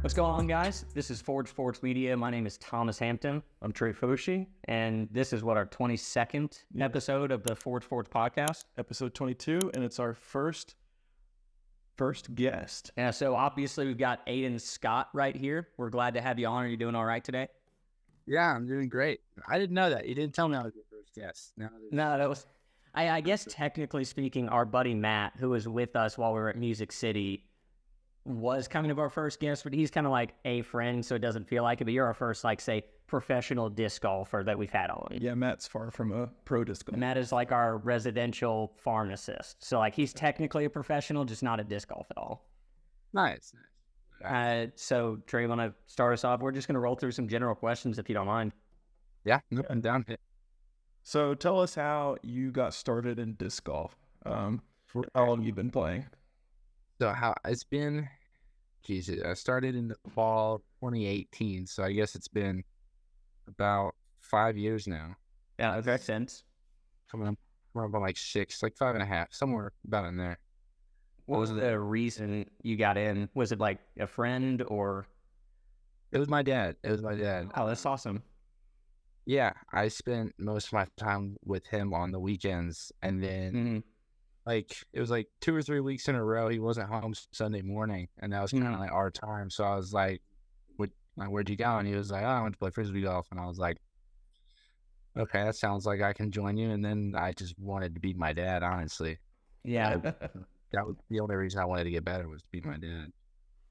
What's going on, guys? This is Forge Sports Media. My name is Thomas Hampton. I'm Trey Foshi, and this is our 22nd episode of the Forge Sports podcast. Episode 22, and it's our first guest. Yeah, so obviously we've got Aidan Scott right here. We're glad to have you on. Are you doing all right today? Yeah, I'm doing great. I didn't know that. You didn't tell me I was your first guest. No, that was... I guess technically speaking, our buddy Matt, who was with us while we were at Music City, was kind of our first guest, but he's kind of like a friend, so it doesn't feel like it. But you're our first, like, say, professional disc golfer that we've had on. Yeah, Matt's far from a pro disc golfer. Matt is like our residential pharmacist. So, like, he's technically a professional, just not a disc golf at all. Nice. So, Trey, you want to start us off? We're just going to roll through some general questions, if you don't mind. Yeah, I'm down. So tell us how you got started in disc golf. For how long you've been playing? So how it's been, I started in the fall 2018, so I guess it's been about 5 years now. Yeah, that makes sense. Coming up on like 6, like 5.5, somewhere about in there. What was the reason you got in? Was it like a friend or? It was my dad. Oh, that's awesome. Yeah, I spent most of my time with him on the weekends, and then like it was like 2 or 3 weeks in a row he wasn't home Sunday morning, and that was kind of like our time. So I was like, where'd you go? And he was like, oh, I went to play frisbee golf. And I was like, okay, that sounds like I can join you. And then I just wanted to be my dad, honestly. Yeah. That was the only reason I wanted to get better, was to be my dad.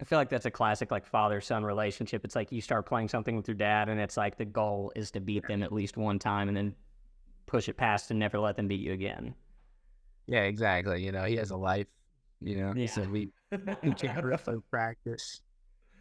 I feel like that's a classic, like, father-son relationship. It's like you start playing something with your dad, and it's like the goal is to beat them at least one time and then push it past and never let them beat you again. Yeah, exactly. You know, he has a life, Yeah. So we can't really practice.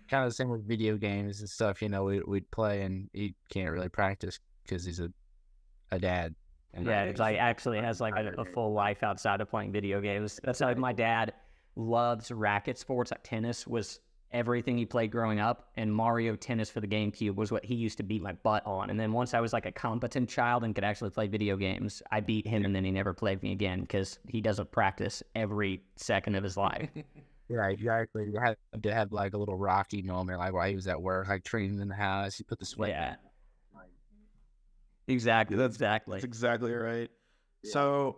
Kind of the same with video games and stuff, we'd play, and he can't really practice because he's a dad. Yeah, it's like actually has like a full life outside of playing video games. That's like my dad loves racket sports. Like tennis was everything he played growing up, and Mario Tennis for the GameCube was what he used to beat my butt on. And then once I was like a competent child and could actually play video games, I beat him, and then he never played me again because he doesn't practice every second of his life. Yeah, exactly. You had to have like a little Rocky moment, like while he was at work, like training in the house. He put the sweat. Yeah. Exactly. That's exactly right. Yeah. So,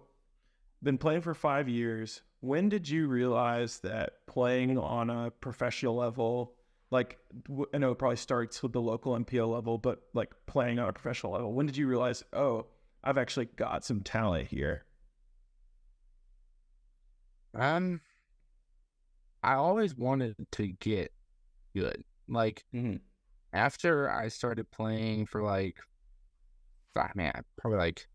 been playing for 5 years. When did you realize that playing on a professional level, like, I know it probably starts with the local MPO level, but like playing on a professional level, when did you realize, oh, I've actually got some talent here? I always wanted to get good. Like, after I started playing for like, probably like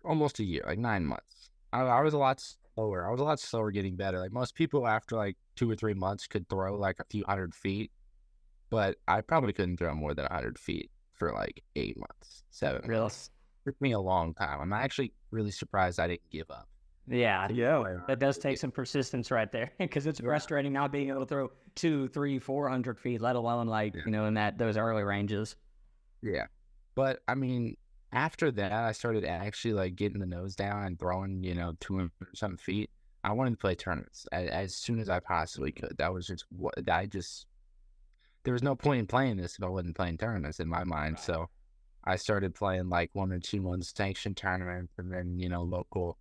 almost a year, like 9 months. I was a lot slower. I was a lot slower getting better. Like most people after like 2 or 3 months could throw like a few 100 feet, but I probably couldn't throw more than 100 feet for like 8 months, 7 Really? months. It took me a long time. I'm actually really surprised I didn't give up. Yeah. Yeah. That does take some persistence right there, because it's frustrating not being able to throw 200, 300, 400 feet, let alone like, in those early ranges. Yeah. But I mean, after that, I started actually like getting the nose down and throwing, 200 something feet. I wanted to play tournaments as soon as I possibly could. That was just what there was no point in playing this if I wasn't playing tournaments in my mind. Right. So I started playing like 1 or 2 unsanctioned tournaments, and then, local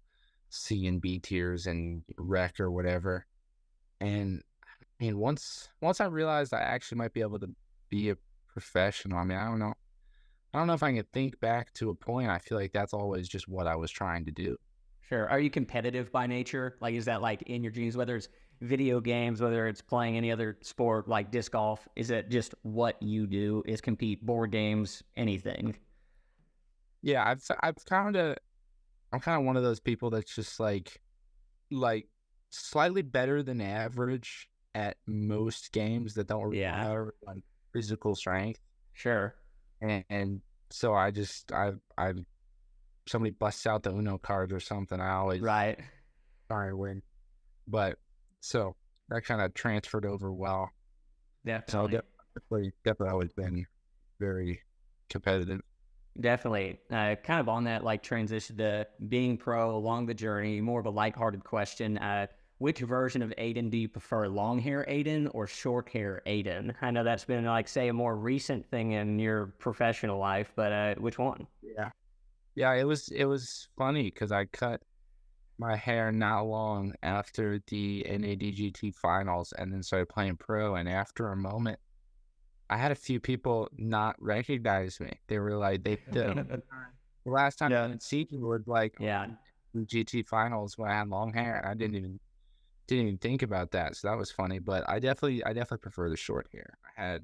C and B tiers and rec or whatever. And I mean, once I realized I actually might be able to be a professional, I mean, I don't know if I can think back to a point. I feel like that's always just what I was trying to do. Sure. Are you competitive by nature? Like, is that like in your genes, whether it's video games, whether it's playing any other sport like disc golf? Is it just what you do is compete, board games, anything? Yeah, I'm kind of one of those people that's just like slightly better than average at most games that don't require like physical strength. Sure. And so somebody busts out the Uno cards or something, I always try to win. But so that kind of transferred over well. Definitely. So definitely always been very competitive. Definitely. Kind of on that like transition to being pro along the journey, more of a lighthearted question. which version of Aidan do you prefer, long hair Aidan or short hair Aidan? I know that's been like, say, a more recent thing in your professional life, but which one? Yeah, it was funny because I cut my hair not long after the NADGT finals and then started playing pro. And after a moment, I had a few people not recognize me. They were like, the last time I didn't see you was like the GT finals when I had long hair. And I didn't even think about that. So that was funny. But I definitely prefer the short hair. I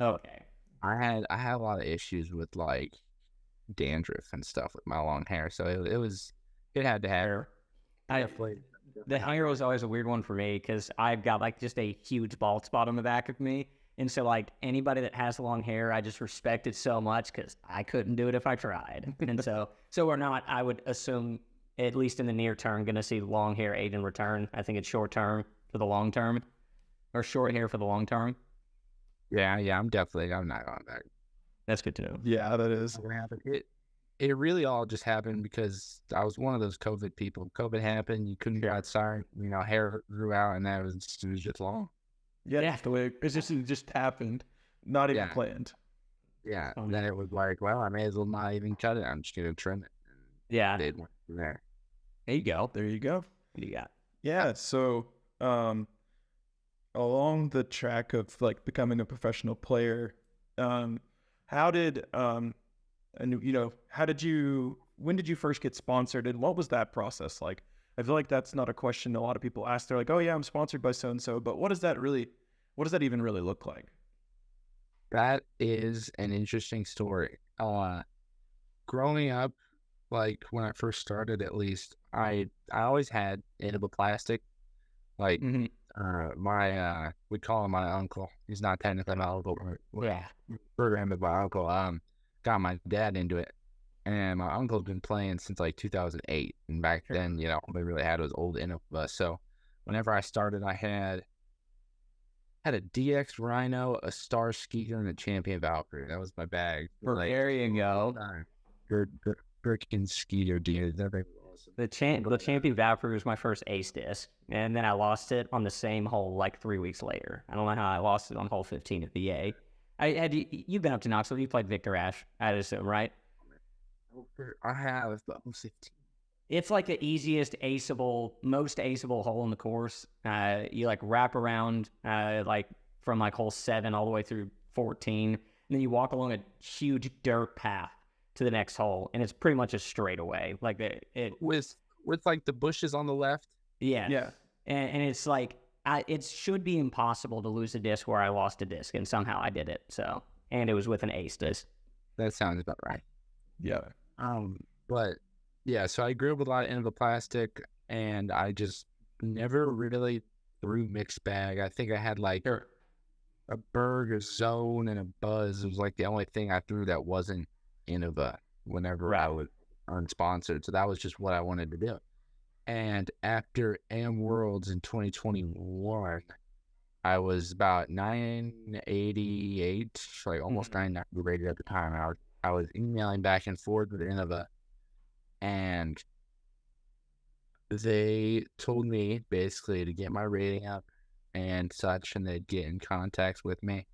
had a lot of issues with like dandruff and stuff with my long hair. So it had to have. The hair was always a weird one for me because I've got like just a huge bald spot on the back of me. And so like anybody that has long hair, I just respect it so much because I couldn't do it if I tried. And so or not, I would assume, at least in the near term, going to see long hair Aidan return. I think it's short term for the long term, or short hair for the long term. Yeah, I'm not going back. That's good to know. Yeah, that is. It really all just happened because I was one of those COVID people. COVID happened, you couldn't go outside, hair grew out, and it was just long. Yeah, the way it just happened, not even planned. Yeah, and then it was like, well, I may as well not even cut it. I'm just gonna trim it. Yeah, it went from there. There you go. There you go. What do you got? Yeah. So, along the track of like becoming a professional player, how did when did you first get sponsored, and what was that process like? I feel like that's not a question a lot of people ask. They're like, oh yeah, I'm sponsored by so-and-so, but what does that even really look like? That is an interesting story. Growing up, like when I first started, at least, I always had plastic. Like, we call him my uncle. He's not technically my uncle, but refer to him as my uncle. Got my dad into it. And my uncle's been playing since like 2008. And back then, all they really had was old Innova. So whenever I started, I had a DX Rhino, a Star Skeeter, and a Champion Valkyrie. That was my bag. There you go. Freaking Skeeter, dude. That thing was awesome. The Champion Valkyrie was my first ace disc. And then I lost it on the same hole like 3 weeks later. I don't know how I lost it on hole 15 at VA. You've been up to Knoxville. You played Victor Ash, I'd assume, right? I have, but I'm 15. It's like the most aceable hole in the course. You like wrap around like from like hole 7 all the way through 14, and then you walk along a huge dirt path to the next hole, and it's pretty much a straightaway. Like it with like the bushes on the left. Yeah. And it's like it should be impossible to lose a disc where I lost a disc, and somehow I did it. So, and it was with an ace disc. That sounds about right. Yeah. But yeah, so I grew up with a lot of plastic, and I just never really threw mixed bag. I think I had like a Berg, a Zone, and a Buzz. It was like the only thing I threw that wasn't Innova whenever I was unsponsored. So that was just what I wanted to do. And after AM Worlds in 2021, I was about 988, like almost 990 rated at the time. I was emailing back and forth with Innova, and they told me basically to get my rating up and such, and they'd get in contact with me.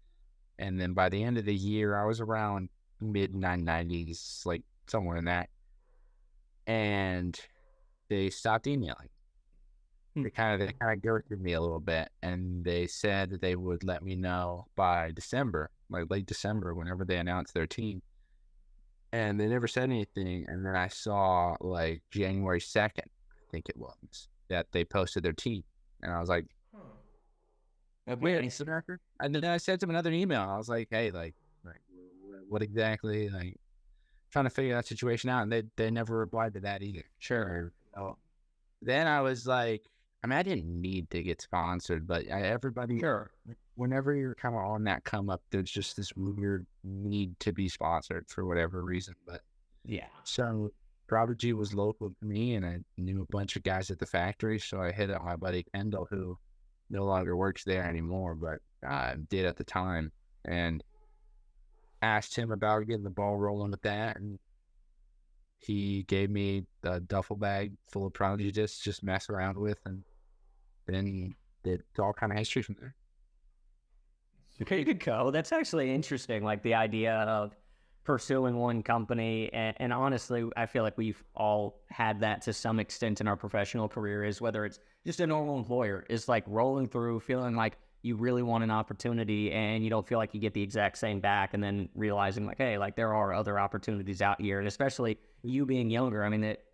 And then by the end of the year, I was around mid 990s, like somewhere in that. And they stopped emailing. They kind of ghosted me a little bit, and they said that they would let me know by December, like late December, whenever they announced their team. And they never said anything. And then I saw like January 2nd, I think it was, that they posted their team. And I was like, wait, and then I sent them another email. I was like, hey, like what exactly? Like trying to figure that situation out. And they never replied to that either. Sure. So then I was like, I mean, I didn't need to get sponsored, but everybody, whenever you're kind of on that come up, there's just this weird need to be sponsored for whatever reason. But yeah, so Prodigy was local to me, and I knew a bunch of guys at the factory, so I hit up my buddy Kendall, who no longer works there anymore, but did at the time, and asked him about getting the ball rolling with that, and he gave me a duffel bag full of Prodigy discs just mess around with, and then it's all kind of history from there. There you go. That's actually interesting. Like the idea of pursuing one company. And honestly, I feel like we've all had that to some extent in our professional career, is whether it's just a normal employer, is like rolling through, feeling like you really want an opportunity and you don't feel like you get the exact same back. And then realizing like, hey, like there are other opportunities out here. And especially you being younger, I mean, that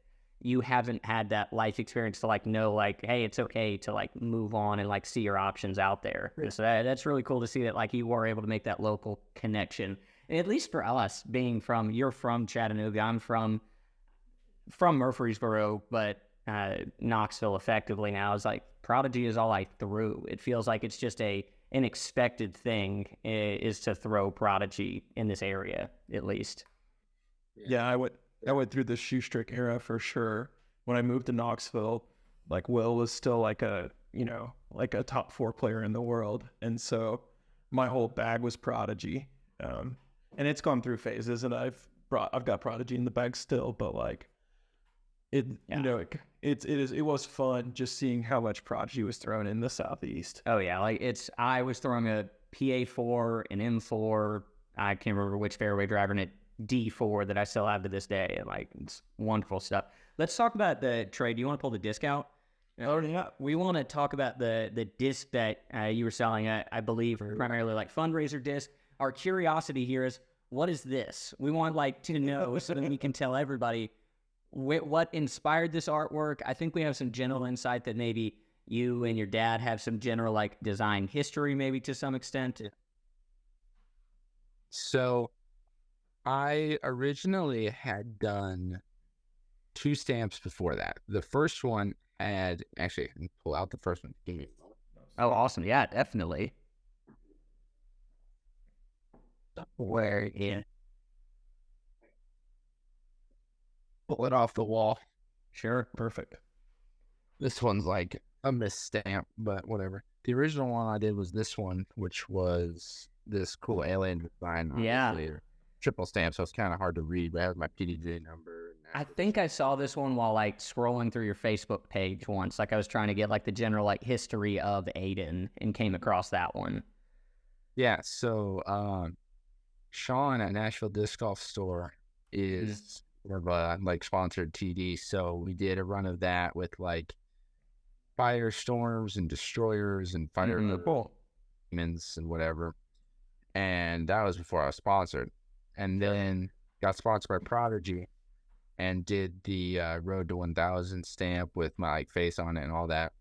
you haven't had that life experience to like know like, hey, it's okay to like move on and like see your options out there. And so that's really cool to see that like you were able to make that local connection. And at least for us, being from, you're from Chattanooga, I'm from Murfreesboro, but Knoxville effectively now is like Prodigy is all I threw. It feels like it's just an expected thing is to throw Prodigy in this area, at least. Yeah, I went through the shoestrick era for sure. When I moved to Knoxville, like Will was still like a top 4 player in the world, and so my whole bag was Prodigy. And it's gone through phases, and I've got Prodigy in the bag still, but like it was fun just seeing how much Prodigy was thrown in the Southeast. Oh yeah, like I was throwing a PA4, an M4, I can't remember which fairway driver, and a D4 that I still have to this day. And like it's wonderful stuff. Let's talk about the trade. Do you want to pull the disc out? Oh yeah, we want to talk about the disc that you were selling. I believe primarily like fundraiser disc. Our curiosity here is, what is this? We want like to know so that we can tell everybody what inspired this artwork. I think we have some general insight that maybe you and your dad have some general like design history, maybe to some extent. So I originally had done 2 stamps before that. The first one had, actually, I can pull out the first one. Give me a moment. Oh, awesome. Yeah, definitely. Where, yeah. Pull it off the wall. Sure. perfect. This one's like a misstamp, but whatever. The original one I did was this one, which was this cool alien design. Yeah. Triple stamp, so it's kind of hard to read, but it has my PDJ number. I think I saw this one while like scrolling through your Facebook page once. Like I was trying to get like the general like history of Aidan and came across that one. Yeah, so Sean at Nashville Disc Golf Store is sort of a like sponsored TD, so we did a run of that with like firestorms and destroyers and fire demons and whatever. And that was before I was sponsored. And then got sponsored by Prodigy and did the Road to 1000 stamp with my like face on it and all that.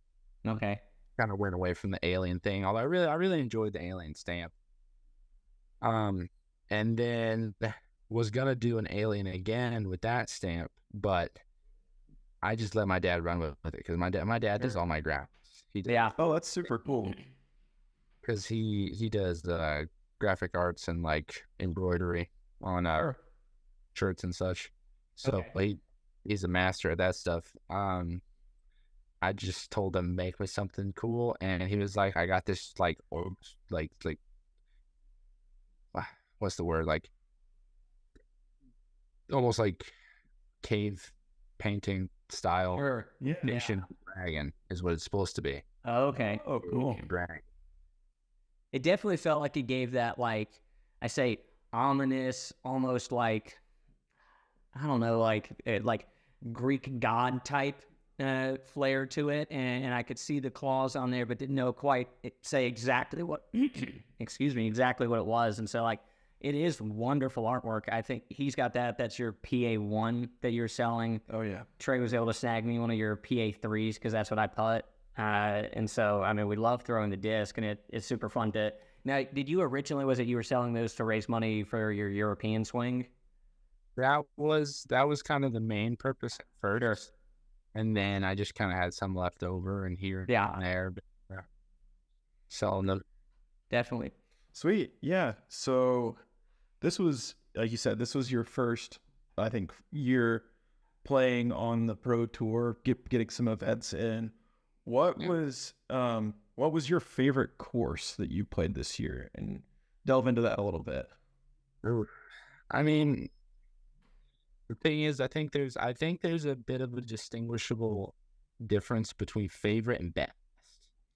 Okay. Kind of went away from the alien thing, although I really enjoyed the alien stamp. And then was gonna do an alien again with that stamp, but I just let my dad run with it because my dad does all my graphics. Yeah. Oh, that's super cool. Because he does graphic arts and like embroidery on shirts and such. So he's a master at that stuff. I just told him make me something cool, and he was like, "I got this like what's the word, like almost like cave painting style nation dragon is what it's supposed to be." Oh, okay. Oh, cool. Dragon. It definitely felt like it gave that like, I say ominous, almost like, I don't know, like Greek god type flair to it, and I could see the claws on there, but didn't know quite say exactly what exactly what it was. And so like it is wonderful artwork. I think he's got that's your PA1 that you're selling. Oh yeah. Trey was able to snag me one of your PA3s because that's what I put. And so I mean we love throwing the disc, and it's super fun to. Now, did you originally, was it you were selling those to raise money for your European swing? That was kind of the main purpose at first. And then I just kind of had some left over and here and there. But, selling them. Definitely. Sweet. Yeah. So this was, like you said, this was your first, I think, year playing on the pro tour, getting some events in. What was your favorite course that you played this year? And delve into that a little bit. I mean, the thing is, I think there's a bit of a distinguishable difference between favorite and best.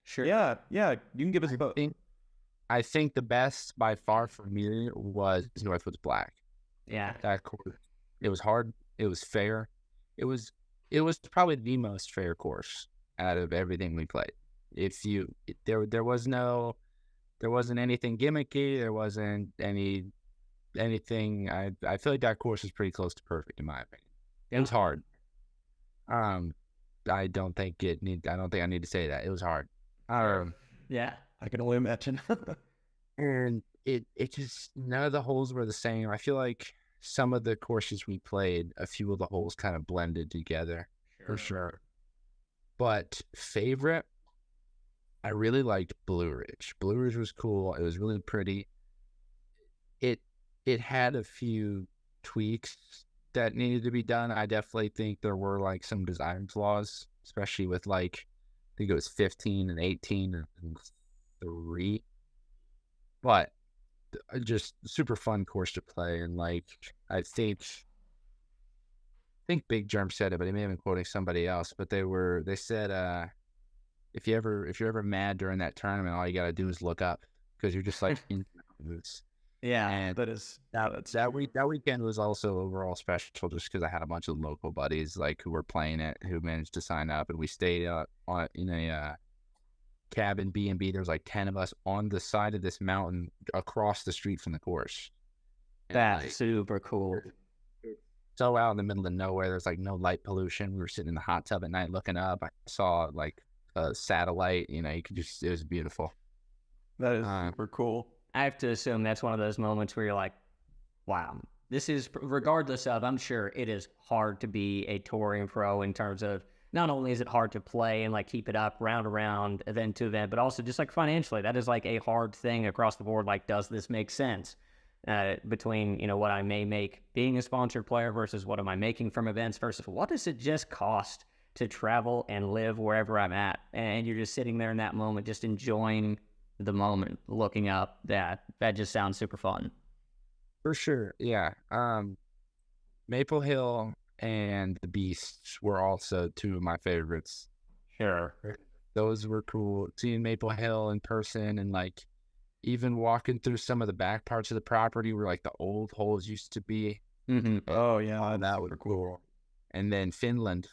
Sure. Yeah, you can give us both. I think the best by far for me was Northwoods Black. Yeah. That course, it was hard. It was fair. It was probably the most fair course out of everything we played. There wasn't anything gimmicky. There wasn't anything. I feel like that course was pretty close to perfect in my opinion. It was hard. I don't think I need to say that. It was hard. Yeah. I can only imagine. And it just, none of the holes were the same. I feel like some of the courses we played, a few of the holes kind of blended together for sure. But favorite, I really liked Blue Ridge. Blue Ridge was cool. It was really pretty. It had a few tweaks that needed to be done. I definitely think there were like some design flaws, especially with like, I think it was 15 and 18 and 3. But just super fun course to play. And like, I think Big Germ said it, but he may have been quoting somebody else, but they said, if you're ever mad during that tournament, all you got to do is look up because you're just like in the moves. Yeah. And that weekend was also overall special just because I had a bunch of local buddies like who were playing it, who managed to sign up, and we stayed in a cabin B&B. There was like 10 of us on the side of this mountain across the street from the course. And That's like, super cool. so out in the middle of nowhere, there's like no light pollution. We were sitting in the hot tub at night looking up. I saw like a satellite, you could just, it was beautiful. That is super cool. I have to assume that's one of those moments where you're like, wow, this is, regardless of, I'm sure it is hard to be a touring pro in terms of, not only is it hard to play and like keep it up round to round, event to event, but also just like financially, that is like a hard thing across the board. Like, does this make sense between, what I may make being a sponsored player versus what am I making from events versus what does it just cost to travel and live wherever I'm at? And you're just sitting there in that moment, just enjoying the moment, looking up. That just sounds super fun. For sure. Yeah. Maple Hill and the Beasts were also two of my favorites. Sure. Those were cool. Seeing Maple Hill in person and like even walking through some of the back parts of the property where like the old holes used to be. Mm-hmm. Oh yeah, that was cool. And then Finland.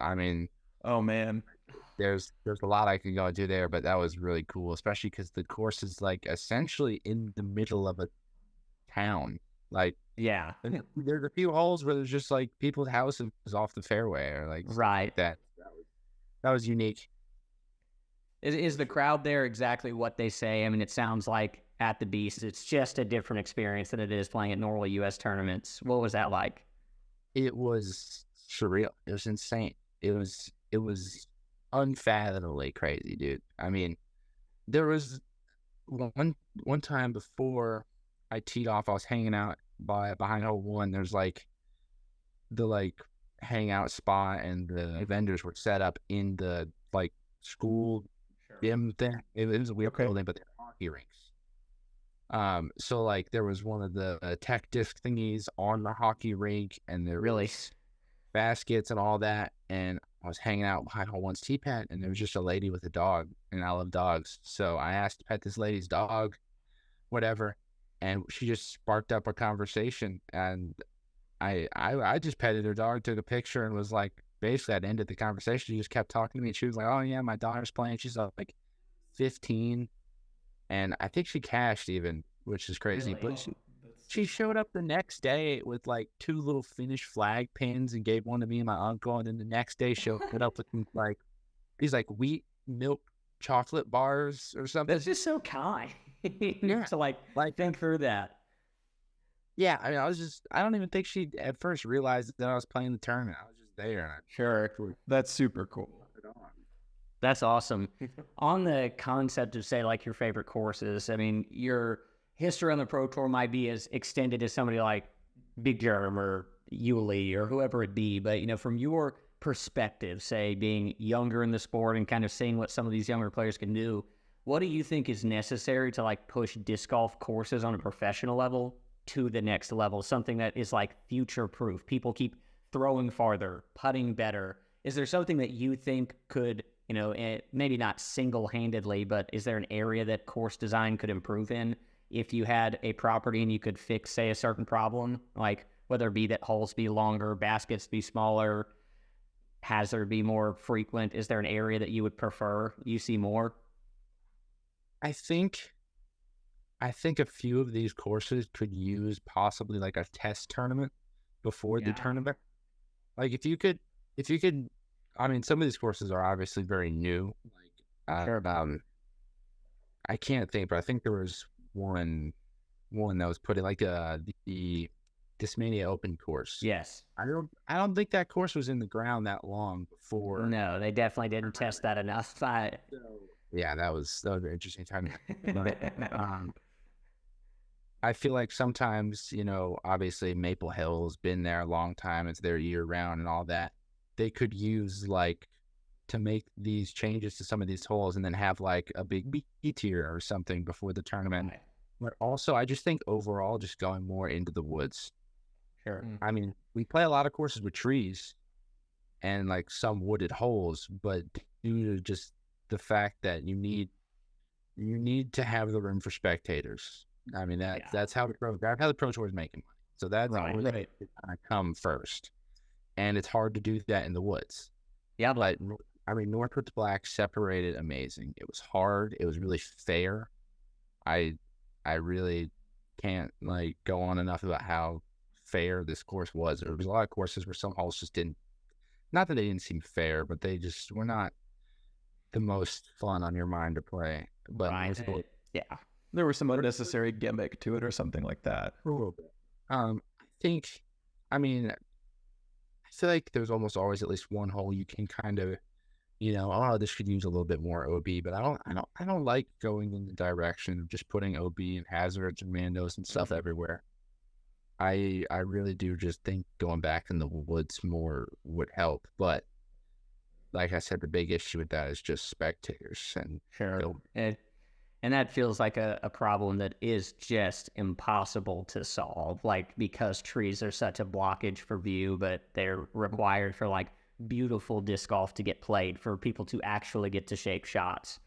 I mean, oh man, there's a lot I can go into there, but that was really cool, especially because the course is like essentially in the middle of a town. Like, yeah, there's a few holes where there's just like people's houses off the fairway or like right. That was unique. Is the crowd there exactly what they say? I mean, it sounds like at the Beast, it's just a different experience than it is playing at normal U.S. tournaments. What was that like? It was surreal. It was insane. It was unfathomably crazy, dude. I mean, there was one time before I teed off, I was hanging out behind hole 1. There's like the hangout spot, and the vendors were set up in the like school gym thing. It was a weird building, but they're hockey rinks. So like there was one of the tech disc thingies on the hockey rink, and there really baskets and all that. And I was hanging out behind hole 1's tee pad, and there was just a lady with a dog, and I love dogs, so I asked to pet this lady's dog, whatever. And she just sparked up a conversation, and I just petted her dog, took a picture, and was like, basically I'd ended the conversation. She just kept talking to me, and she was like, oh yeah, my daughter's playing. She's like 15, and I think she cashed even, which is crazy. Really? But she showed up the next day with like 2 little Finnish flag pins and gave one to me and my uncle, and then the next day showed up with like these like wheat milk chocolate bars or something. That's just so kind. Yeah. To like think through that. Yeah, I mean, I don't even think she at first realized that I was playing the tournament. I was just there. Sure. That's super cool. That's awesome. On the concept of, say, like your favorite courses, I mean, your history on the Pro Tour might be as extended as somebody like Big Germ or Yuli or whoever it be, but, from your perspective, say, being younger in the sport and kind of seeing what some of these younger players can do, what do you think is necessary to like push disc golf courses on a professional level to the next level? Something that is like future proof. People keep throwing farther, putting better. Is there something that you think could maybe not single-handedly, but is there an area that course design could improve in if you had a property and you could fix, say, a certain problem, like whether it be that holes be longer, baskets be smaller, hazard be more frequent? Is there an area that you would prefer you see more? I think a few of these courses could use possibly like a test tournament before the tournament. Like if you could, I mean, some of these courses are obviously very new. Like, I can't think, but I think there was one that was put in like the Dismania Open course. Yes. I don't think that course was in the ground that long before. No, they definitely didn't test that enough. Yeah, that was an interesting time. I feel like sometimes, obviously Maple Hill's been there a long time. It's their year round and all that. They could use like to make these changes to some of these holes and then have like a big B tier or something before the tournament. Right. But also, I just think overall, just going more into the woods. Sure. I mean, we play a lot of courses with trees and like some wooded holes, but due to just the fact that you need to have the room for spectators. I mean, that's how the pro tour is making money. So that's where they come first. And it's hard to do that in the woods. Yeah. But I mean, Northwoods Black separated amazing. It was hard. It was really fair. I really can't like go on enough about how fair this course was. There was a lot of courses where some holes just didn't, not that they didn't seem fair, but they just were not the most fun on your mind to play. But there was some unnecessary gimmick to it or something like that. I feel like there's almost always at least one hole you can kind of, this could use a little bit more OB, but I don't like going in the direction of just putting OB and hazards and randos and stuff everywhere. I really do just think going back in the woods more would help, but like I said, the big issue with that is just spectators. And sure. And that feels like a problem that is just impossible to solve, like because trees are such a blockage for view, but they're required for like beautiful disc golf to get played, for people to actually get to shape shots.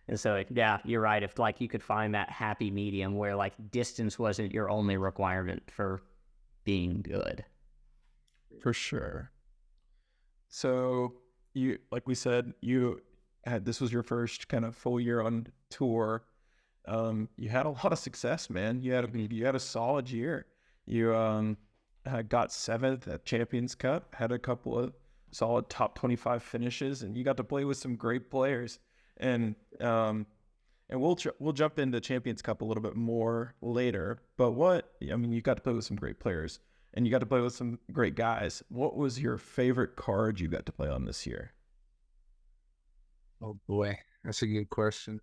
And so, yeah, you're right. If like you could find that happy medium where like distance wasn't your only requirement for being good. For sure. So you, like we said, this was your first kind of full year on tour. You had a lot of success, man. You had a solid year. You got 7th at Champions Cup, had a couple of solid top 25 finishes, and you got to play with some great players. And we'll jump into Champions Cup a little bit more later. But you got to play with some great players, and you got to play with some great guys. What was your favorite card you got to play on this year? Oh boy, that's a good question.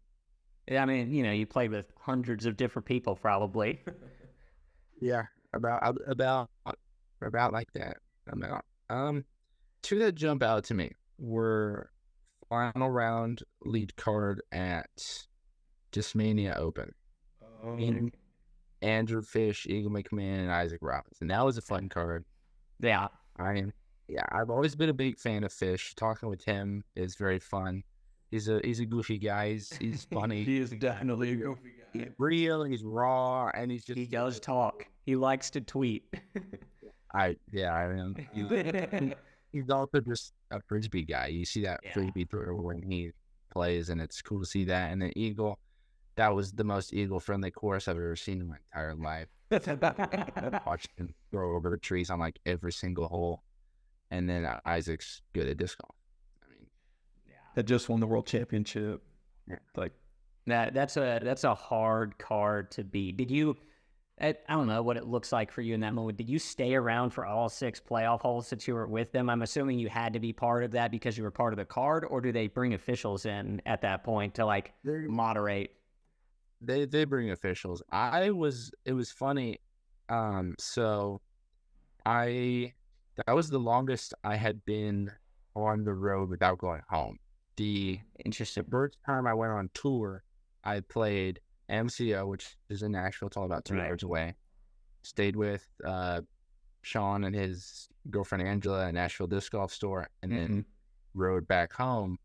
Yeah, I mean, you played with hundreds of different people, probably. Yeah, about like that. Two that jump out to me were final round lead card at Dismania Open. Andrew Fish, Eagle McMahon, and Isaac Robinson. That was a fun card. Yeah, I've always been a big fan of Fish. Talking with him is very fun. He's a goofy guy. He's funny. He is definitely a goofy guy. He's real, he's raw, and he does talk. He likes to tweet. He's also just a frisbee guy. You see that frisbee thrower when he plays, and it's cool to see that. And then Eagle, that was the most Eagle-friendly course I've ever seen in my entire life. Watched him throw over the trees on like every single hole. And then Isaac's good at disc golf. That just won the world championship. Yeah. Like that's a hard card to beat. Did you? I don't know what it looks like for you in that moment. Did you stay around for all 6 playoff holes that you were with them? I'm assuming you had to be part of that because you were part of the card, or do they bring officials in at that point to like moderate? They bring officials. It was funny. So that was the longest I had been on the road without going home. The first time I went on tour, I played MCO, which is in Nashville. It's all about 2 hours away. Stayed with Sean and his girlfriend Angela at Nashville Disc Golf Store, and then rode back home.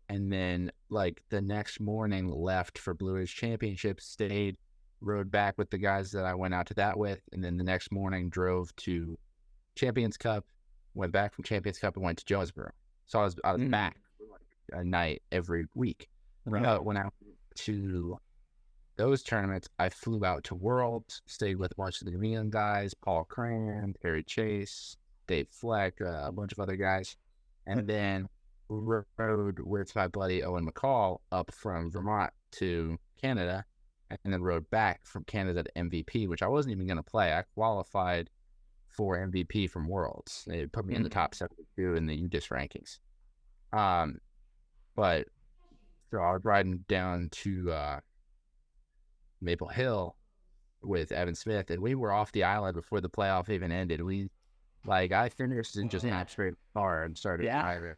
and then like the next morning left for Blue Ridge Championship, stayed, rode back with the guys that I went out to that with, and then the next morning drove to Champions Cup, went back from Champions Cup and went to Jonesboro. So I was back for like a night every week. Right. When I went to those tournaments, I flew out to Worlds, stayed with a bunch of the Arena guys, Paul Cran, Terry Chase, Dave Fleck, a bunch of other guys, and then rode with my buddy Owen McCall up from Vermont to Canada, and then rode back from Canada to MVP, which I wasn't even going to play. I qualified for MVP from Worlds. It put me in the top 72 in the UDIS rankings. But so I was riding down to Maple Hill with Evan Smith, and we were off the island before the playoff even ended. I finished and just not straight car and started driving.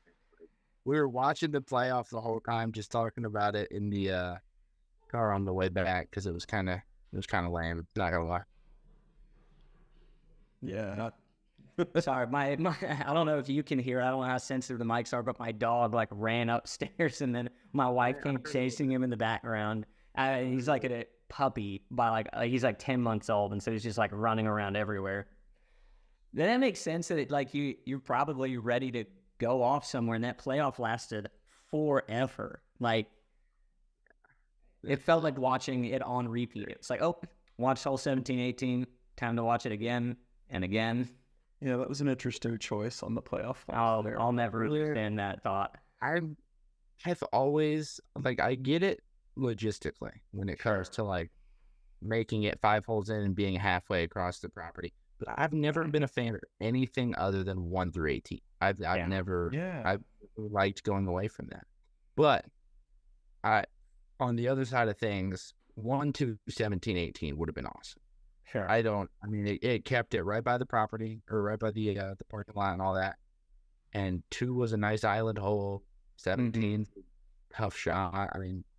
We were watching the playoff the whole time, just talking about it in the car on the way back because it was kind of lame. Not gonna lie. Yeah. Sorry, my I don't know if you can hear. I don't know how sensitive the mics are, but my dog like ran upstairs, and then my wife came chasing him in the background. He's like a puppy by he's like 10 months old, and so he's just like running around everywhere. Then that makes sense that you're probably ready to go off somewhere, and that playoff lasted forever. Like it felt like watching it on repeat. It's like, oh, watch hole 17, 18, time to watch it again and again. Yeah, that was an interesting choice on the playoff. I'll never understand that thought. I've always I get it logistically when it comes to like making it 5 holes in and being halfway across the property, but I've never been a fan of anything other than 1 through 18. I've never liked going away from that. But on the other side of things, 1 to 17, 18 would have been awesome. Sure. It kept it right by the property or right by the parking lot and all that. And 2 was a nice island hole. 17, tough shot.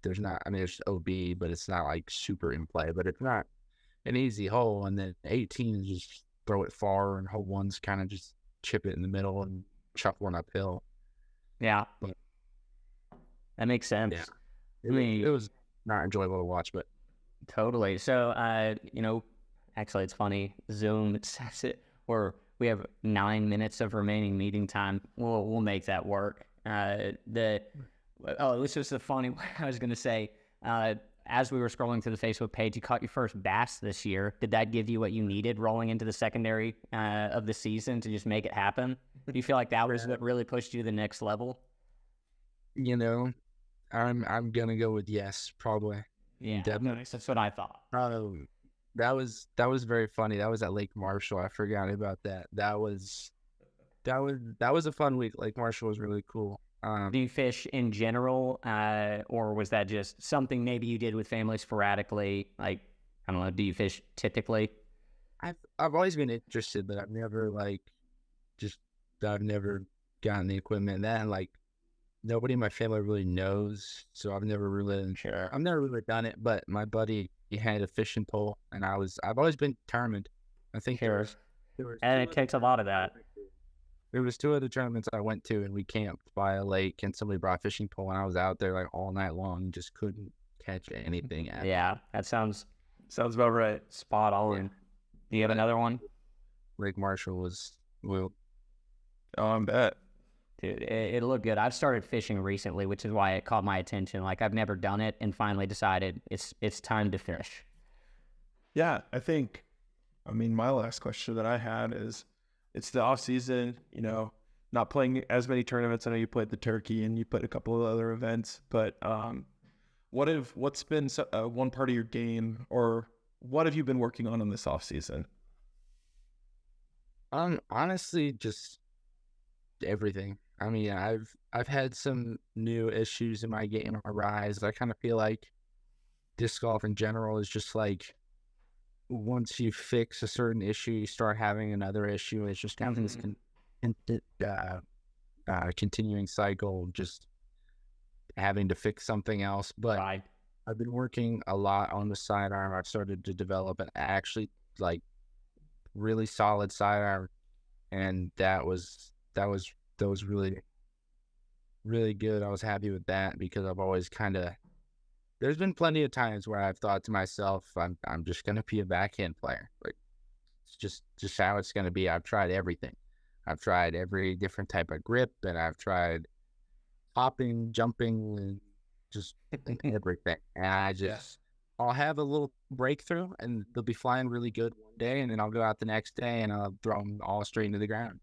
There's OB, but it's not like super in play, but it's not an easy hole. And then 18 is just throw it far, and hole 1's kind of just chip it in the middle and chuck one uphill. Yeah. But that makes sense. Yeah. It was not enjoyable to watch, but totally. So, actually, it's funny. Zoom says it, or we have 9 minutes of remaining meeting time. We'll make that work. This was the funny one I was going to say. As we were scrolling through the Facebook page, you caught your first bass this year. Did that give you what you needed rolling into the secondary of the season to just make it happen? Do you feel like that was what really pushed you to the next level? I'm gonna go with yes, probably. Yeah, definitely. Nice. That's what I thought. That was very funny. That was at Lake Marshall. I forgot about that. That was a fun week. Lake Marshall was really cool. Do you fish in general, or was that just something maybe you did with family sporadically? Like, I don't know. Do you fish typically? I've always been interested, but I've never gotten the equipment. And nobody in my family really knows, so I've never really done it. But my buddy, he had a fishing pole, and I've always been determined. I think there was and it takes a lot of that. There was 2 other tournaments I went to, and we camped by a lake, and somebody brought a fishing pole, and I was out there all night long and just couldn't catch anything. Yeah, that sounds about right. Spot on. Yeah. Do you have another one? Lake Marshall was Oh, I bet. Dude, it looked good. I've started fishing recently, which is why it caught my attention. I've never done it, and finally decided it's time to fish. Yeah, my last question that I had is, it's the off season, not playing as many tournaments. I know you played the Turkey and you played a couple of other events, but what's been one part of your game, or what have you been working on in this off season? Honestly, just everything. I've had some new issues in my game arise. I kind of feel like disc golf in general is just once you fix a certain issue, you start having another issue. It's just kind of this continuing cycle, just having to fix something else. But right. I've been working a lot on the sidearm. I've started to develop an actually really solid sidearm, and that was really really good. I was happy with that because I've always there's been plenty of times where I've thought to myself, I'm just gonna be a backhand player. Like it's just how it's gonna be. I've tried everything. I've tried every different type of grip, and I've tried hopping, jumping, and just everything. And I'll have a little breakthrough, and they'll be flying really good one day, and then I'll go out the next day, and I'll throw them all straight into the ground.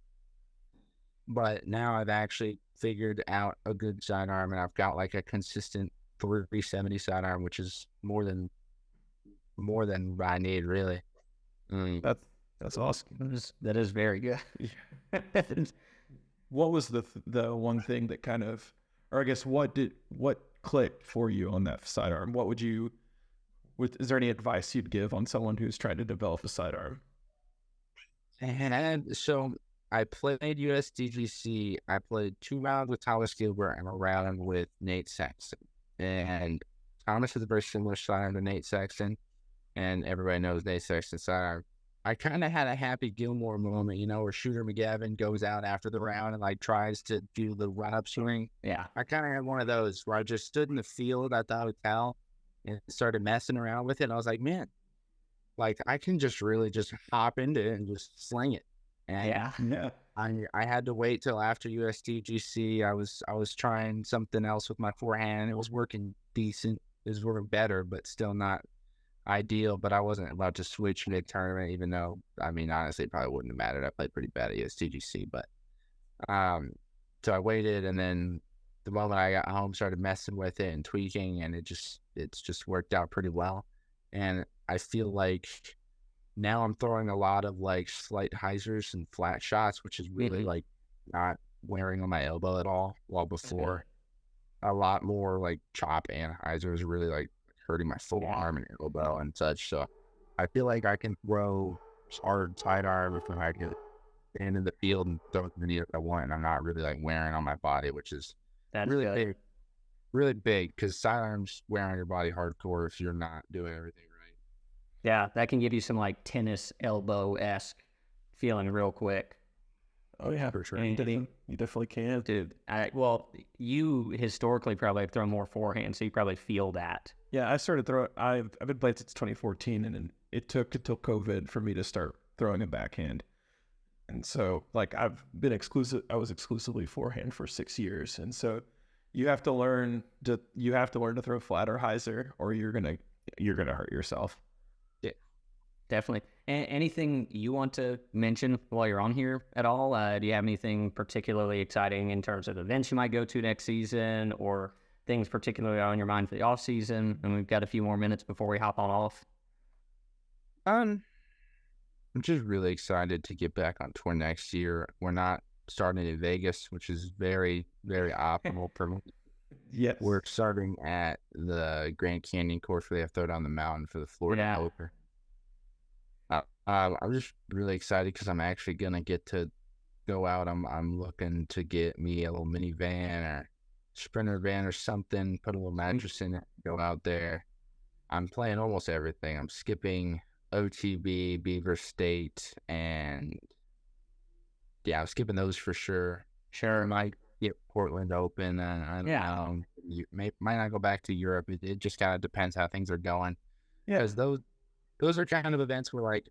But now I've actually figured out a good sidearm, and I've got like a consistent 370 sidearm, which is more than what I need, really. That's awesome. That is very good. What was the one thing that kind of, or I guess what clicked for you on that sidearm? Is there any advice you'd give on someone who's trying to develop a sidearm? And so I played USDGC. I played 2 rounds with Thomas Gilbert and a round with Nate Sexton. And Thomas is a very similar sidearm to Nate Sexton, and everybody knows Nate Sexton's sidearm. I kind of had a Happy Gilmore moment, where Shooter McGavin goes out after the round and like tries to do the run-up swing. Yeah. I kind of had one of those where I just stood in the field at the hotel and started messing around with it. And I was like, man, like I can just really just hop into it and just sling it. And Yeah. I had to wait till after USDGC. I was trying something else with my forehand. It was working decent. It was working better, but still not ideal. But I wasn't about to switch mid-tournament, even though, I mean, honestly, it probably wouldn't have mattered. I played pretty bad at USDGC. But so I waited, and then the moment I got home, started messing with it and tweaking, and it's just worked out pretty well. And I feel like now I'm throwing a lot of like slight hyzers and flat shots, which is really like not wearing on my elbow at all. While before, a lot more like chop and hyzers really like hurting my forearm and elbow and such. So I feel like I can throw hard sidearm if I can stand in the field and throw it if I want, and I'm not really like wearing on my body, which is really big. Really big, because sidearms wear on your body hardcore if you're not doing everything right. Yeah, that can give you some like tennis elbow-esque feeling real quick. Oh yeah, for sure. You definitely can, dude. You historically probably have thrown more forehand, so you probably feel that. Yeah, I started throwing. I've been playing since 2014, and it took until COVID for me to start throwing a backhand. And so, like, I was exclusively forehand for 6 years, and so you have to learn to throw flat or hyzer, or you're gonna hurt yourself. Yeah, definitely. Anything you want to mention while you're on here at all? Do you have anything particularly exciting in terms of events you might go to next season, or things particularly on your mind for the off season? And we've got a few more minutes before we hop on off. I'm just really excited to get back on tour next year. We're not starting in Vegas, which is very, very optimal for me. Yes. We're starting at the Grand Canyon course where they have to throw down the mountain for the Florida Open. I'm just really excited because I'm actually gonna get to go out. I'm looking to get me a little minivan or sprinter van or something, put a little mattress in it, go out there. I'm playing almost everything. I'm skipping OTB, Beaver State, and I'm skipping those for sure. Sure. I might get Portland Open, and I don't know. You might not go back to Europe. It just kind of depends how things are going. Yeah, because those are kind of events where like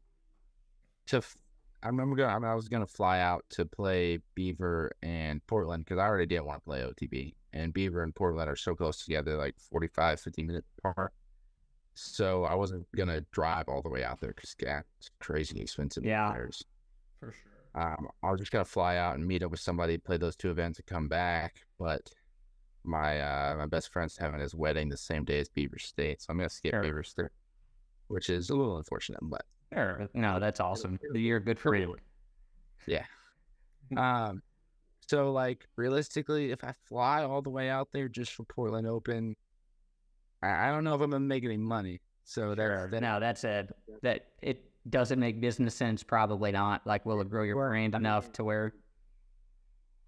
I was gonna fly out to play Beaver and Portland because I already didn't want to play OTB, and Beaver and Portland are so close together, like 50 minutes apart. So I wasn't gonna drive all the way out there because gas is crazy expensive. Yeah, for sure. I was just gonna fly out and meet up with somebody, play those 2 events, and come back. But my best friend's having his wedding the same day as Beaver State, so I'm gonna skip Beaver State, which is a little unfortunate, but no, that's awesome. You're good for you. Yeah. So like realistically, if I fly all the way out there just for Portland Open, I don't know if I'm gonna make any money. So that's it. That it doesn't make business sense. Probably not. Like, will it grow your brand enough to where?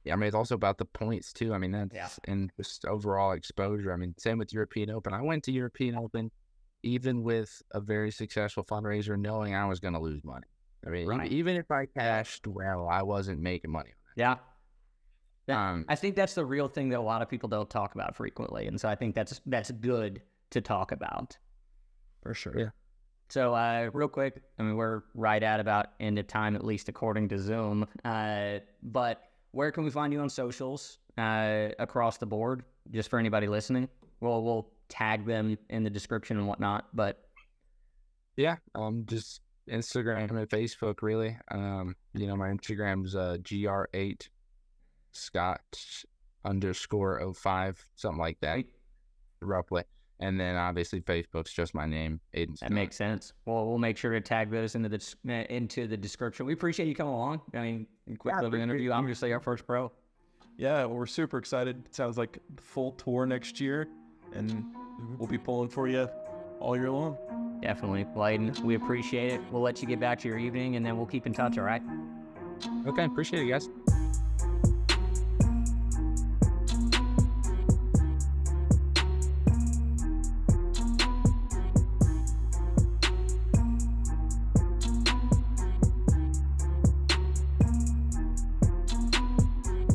Yeah, I mean, it's also about the points too. I mean, that's and just overall exposure. I mean, same with European Open. I went to European Open even with a very successful fundraiser, knowing I was going to lose money. I mean, even if I cashed well, I wasn't making money on that. Yeah. I think that's the real thing that a lot of people don't talk about frequently, and so I think that's good to talk about. For sure. Yeah. So real quick, I mean, we're right at about end of time, at least according to Zoom. But where can we find you on socials across the board, just for anybody listening? We'll tag them in the description and whatnot, but Yeah, just Instagram and Facebook, really. You know, my Instagram's gr8 Scott _05, something like that, roughly. And then obviously Facebook's just my name, Aidan Scott. that makes sense. Well, we'll make sure to tag those into the description. We appreciate you coming along. I mean, quick little interview. Obviously, our first pro. Yeah, well, we're super excited. It sounds like full tour next year, and we'll be pulling for you all year long. Definitely. Well, Aidan, we appreciate it. We'll let you get back to your evening, and then we'll keep in touch, all right? Okay, appreciate it, guys.